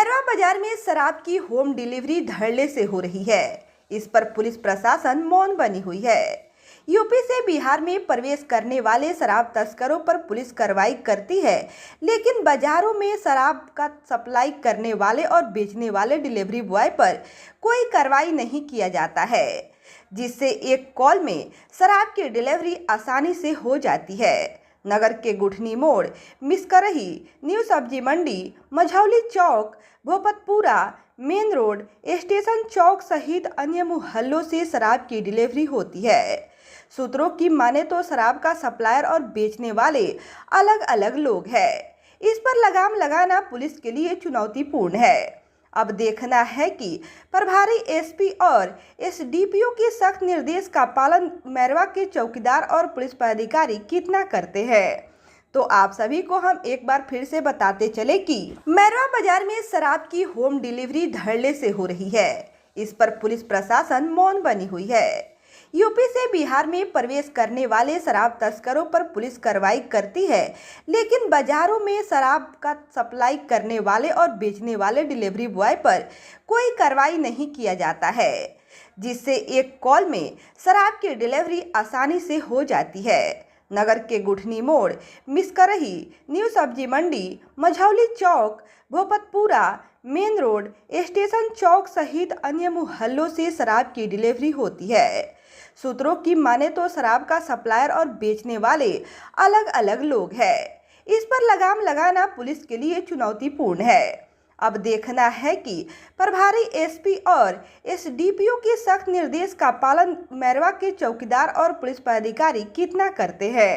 मैरवा बाजार में शराब की होम डिलीवरी धड़ल्ले से हो रही है। इस पर पुलिस प्रशासन मौन बनी हुई है। यूपी से बिहार में प्रवेश करने वाले शराब तस्करों पर पुलिस कार्रवाई करती है, लेकिन बाजारों में शराब का सप्लाई करने वाले और बेचने वाले डिलीवरी बॉय पर कोई कार्रवाई नहीं किया जाता है, जिससे एक कॉल में शराब की डिलीवरी आसानी से हो जाती है। नगर के गुठनी मोड़, मिसकरही, न्यू सब्जी मंडी, मझौली चौक, भोपतपुरा, मेन रोड, स्टेशन चौक सहित अन्य मोहल्लों से शराब की डिलीवरी होती है। सूत्रों की माने तो शराब का सप्लायर और बेचने वाले अलग अलग लोग हैं। इस पर लगाम लगाना पुलिस के लिए चुनौतीपूर्ण है। अब देखना है कि प्रभारी एसपी और एसडीपीओ के सख्त निर्देश का पालन मैरवा के चौकीदार और पुलिस पदाधिकारी कितना करते हैं। तो आप सभी को हम एक बार फिर से बताते चले कि मैरवा बाजार में शराब की होम डिलीवरी धड़ल्ले से हो रही है। इस पर पुलिस प्रशासन मौन बनी हुई है। यूपी से बिहार में प्रवेश करने वाले शराब तस्करों पर पुलिस कार्रवाई करती है, लेकिन बाजारों में शराब का सप्लाई करने वाले और बेचने वाले डिलीवरी बॉय पर कोई कार्रवाई नहीं किया जाता है, जिससे एक कॉल में शराब की डिलीवरी आसानी से हो जाती है। नगर के गुठनी मोड़, मिसकरही, न्यू सब्जी मंडी, मझौली चौक, भोपतपुरा, मेन रोड, स्टेशन चौक सहित अन्य मोहल्लों से शराब की डिलीवरी होती है। सूत्रों की माने तो शराब का सप्लायर और बेचने वाले अलग अलग लोग हैं। इस पर लगाम लगाना पुलिस के लिए चुनौतीपूर्ण है। अब देखना है कि प्रभारी एसपी और एसडीपीओ के सख्त निर्देश का पालन मैरवा के चौकीदार और पुलिस पदाधिकारी कितना करते हैं।